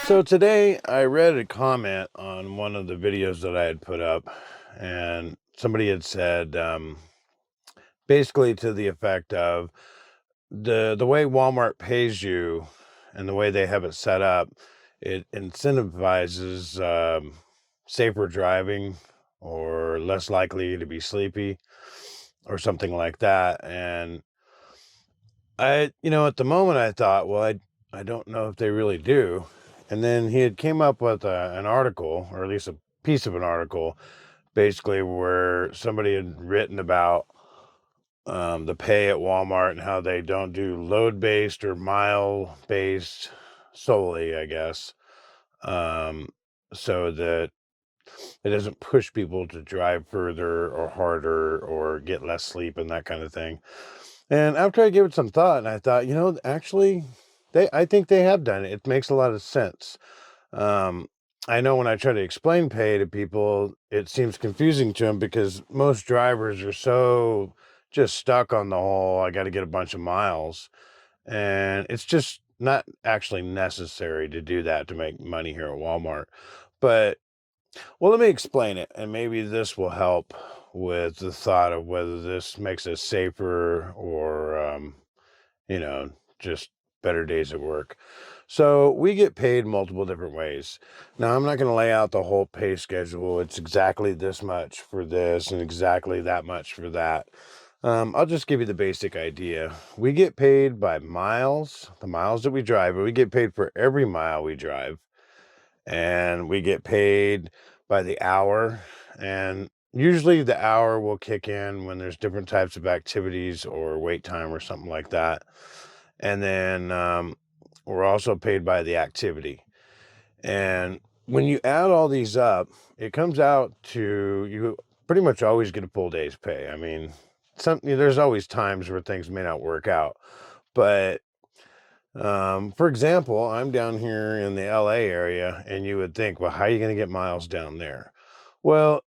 So today I read a comment on one of the videos that I had put up, and somebody had said basically to the effect of the way Walmart pays you and the way they have it set up, it incentivizes safer driving or less likely to be sleepy or something like that. And at the moment I thought, well, I don't know if they really do. And then he had came up with an article, or at least a piece of an article, basically where somebody had written about the pay at Walmart and how they don't do load based or mile based solely, I guess, um, so that it doesn't push people to drive further or harder or get less sleep and that kind of thing. And after I gave it some thought, and I thought, actually, I think they have done it. It makes a lot of sense. Um, I know when I try to explain pay to people, it seems confusing to them because most drivers are so just stuck on the whole, I got to get a bunch of miles. And it's just not actually necessary to do that to make money here at Walmart. But, well, let me explain it. And maybe this will help with the thought of whether this makes us safer or, you know, just better days at work. So we get paid multiple different ways. Now, I'm not going to lay out the whole pay schedule. It's exactly this much for this and exactly that much for that. I'll just give you the basic idea. We get paid by miles, the miles that we drive, but we get paid for every mile we drive. And we get paid by the hour. And usually the hour will kick in when there's different types of activities or wait time or something like that. And then we're also paid by the activity. And when you add all these up, it comes out to you pretty much always get a full day's pay. I mean, there's always times where things may not work out, but for example, I'm down here in the LA area, and you would think, well, how are you going to get miles down there? Well,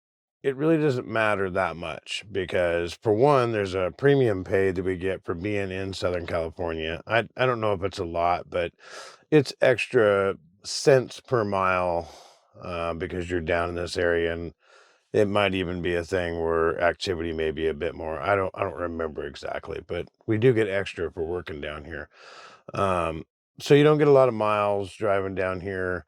it really doesn't matter that much because, for one, there's a premium pay that we get for being in Southern California. I don't know if it's a lot, but it's extra cents per mile because you're down in this area, and it might even be a thing where activity may be a bit more. I don't remember exactly, but we do get extra for working down here. Um, so you don't get a lot of miles driving down here,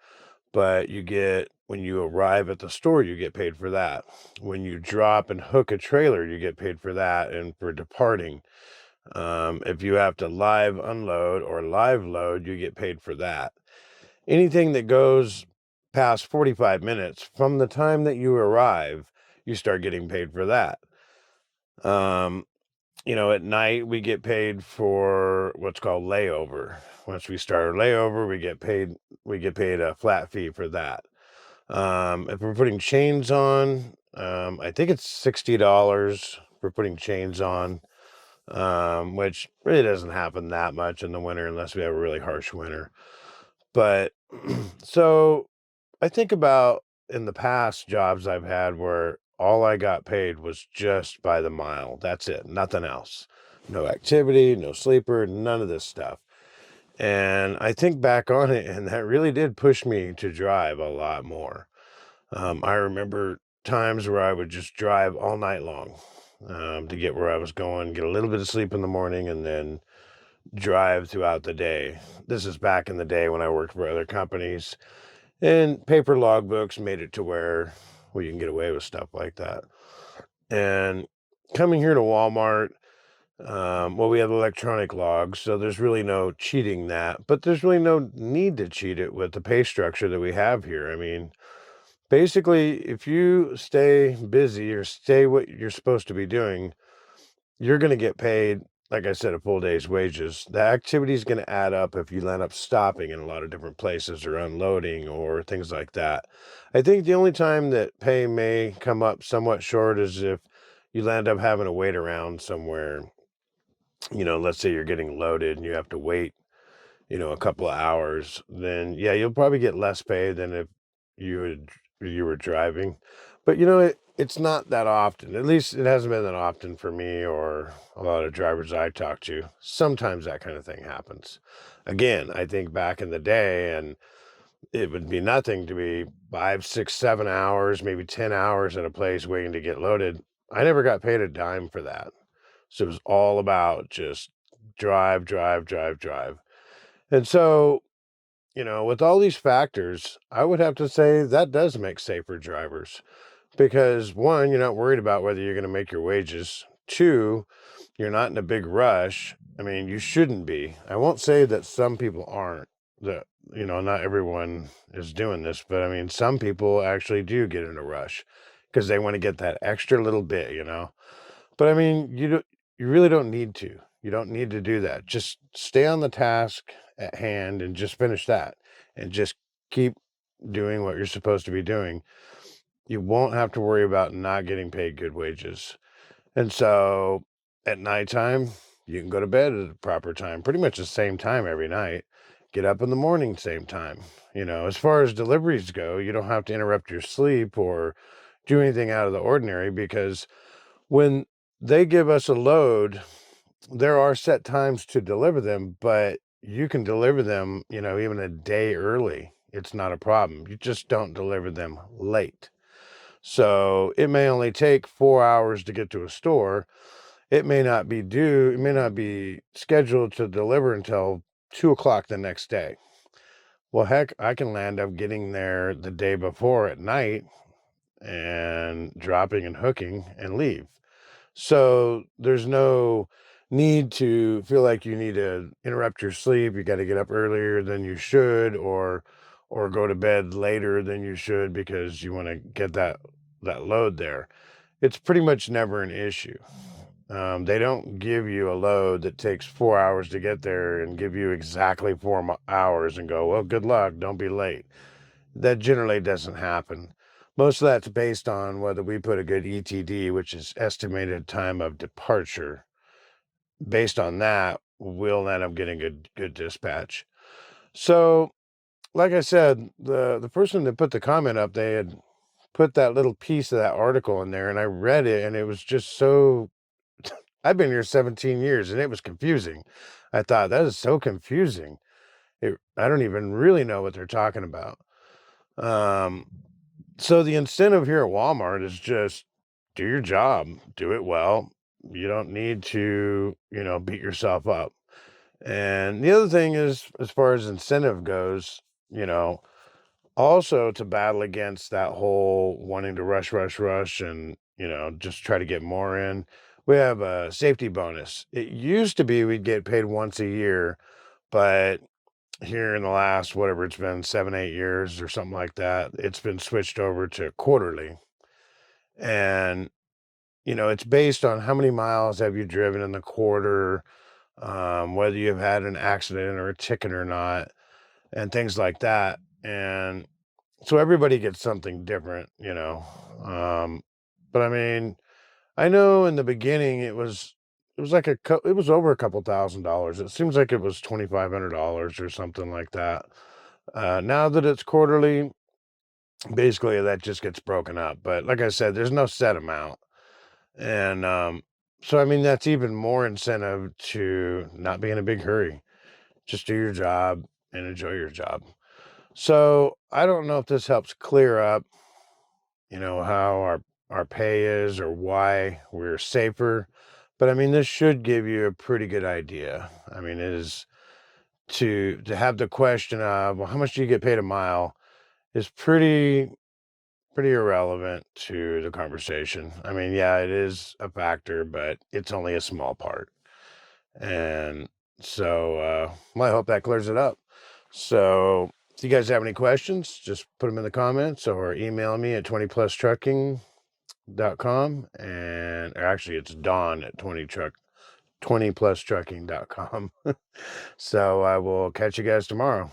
but you get when you arrive at the store, you get paid for that. When you drop and hook a trailer, you get paid for that and for departing. If you have to live unload or live load, you get paid for that. Anything that goes past 45 minutes from the time that you arrive, you start getting paid for that. Um, at night we get paid for what's called layover. Once we start our layover, we get paid a flat fee for that. If we're putting chains on, I think it's $60 for putting chains on, which really doesn't happen that much in the winter unless we have a really harsh winter. But so I think about in the past jobs I've had where all I got paid was just by the mile. That's it, nothing else. No activity, no sleeper, none of this stuff. And I think back on it, and that really did push me to drive a lot more. I remember times where I would just drive all night long to get where I was going, get a little bit of sleep in the morning, and then drive throughout the day. This is back in the day when I worked for other companies, and paper logbooks made it to where you can get away with stuff like that. And coming here to Walmart, well, we have electronic logs, so there's really no cheating that, but there's really no need to cheat it with the pay structure that we have here. I mean, basically, if you stay busy or stay what you're supposed to be doing, you're going to get paid, like I said, a full day's wages. The activity is going to add up if you end up stopping in a lot of different places or unloading or things like that. I think the only time that pay may come up somewhat short is if you land up having to wait around somewhere. Let's say you're getting loaded and you have to wait, a couple of hours, then yeah, you'll probably get less pay than if you were driving. But it's not that often. At least it hasn't been that often for me or a lot of drivers I talk to. Sometimes that kind of thing happens. Again, I think back in the day, and It would be nothing to be 5, 6, 7 hours, maybe 10 hours at a place waiting to get loaded. I never got paid a dime for that. So it was all about just drive, drive, drive, drive. And so, with all these factors, I would have to say that does make safer drivers because one, you're not worried about whether you're going to make your wages. Two, you're not in a big rush. I mean, you shouldn't be. I won't say that some people aren't, that, not everyone is doing this, but I mean, some people actually do get in a rush because they want to get that extra little bit. But I mean, you really don't need to. You don't need to do that. Just stay on the task at hand and just finish that and just keep doing what you're supposed to be doing. You won't have to worry about not getting paid good wages. And so at nighttime, you can go to bed at the proper time, pretty much the same time every night. Get up in the morning, same time. As far as deliveries go, you don't have to interrupt your sleep or do anything out of the ordinary because when they give us a load, there are set times to deliver them, but you can deliver them, even a day early. It's not a problem. You just don't deliver them late. So it may only take 4 hours to get to a store. It may not be scheduled to deliver until 2 o'clock the next day. Well, heck, I can land up getting there the day before at night and dropping and hooking and leave. So there's no need to feel like you need to interrupt your sleep. You got to get up earlier than you should, or go to bed later than you should because you want to get that load there. It's pretty much never an issue. They don't give you a load that takes 4 hours to get there and give you exactly 4 hours and go, well, good luck, don't be late. That generally doesn't happen. Most of that's based on whether we put a good ETD, which is estimated time of departure. Based on that, we'll end up getting good dispatch. So, like I said, the person that put the comment up, they had put that little piece of that article in there, and I read it, and it was just so. I've been here 17 years, and it was confusing. I thought that is so confusing. I don't even really know what they're talking about. Um, So the incentive here at Walmart is just do your job, do it well. You don't need to, beat yourself up. And the other thing is, as far as incentive goes, you know, also to battle against that whole wanting to rush, rush, rush and, just try to get more in, we have a safety bonus. It used to be we'd get paid once a year, but here in the last, whatever it's been, 7, 8 years or something like that, it's been switched over to quarterly. And, it's based on how many miles have you driven in the quarter, whether you've had an accident or a ticket or not, and things like that. And so everybody gets something different. Um, but I mean, I know in the beginning it was like it was over a couple $1,000s. It seems like it was $2,500 or something like that. Now that it's quarterly, basically that just gets broken up. But like I said, there's no set amount. And so I mean that's even more incentive to not be in a big hurry. Just do your job and enjoy your job. So I don't know if this helps clear up, how our pay is or why we're safer. But I mean, this should give you a pretty good idea. I mean, it is to have the question of, well, how much do you get paid a mile is pretty irrelevant to the conversation. I mean, yeah, it is a factor, but it's only a small part. And so, well, I hope that clears it up. So, if you guys have any questions, just put them in the comments or email me at 20plustrucking.com. And or actually, it's Dawn at 20plustrucking.com. So, I will catch you guys tomorrow.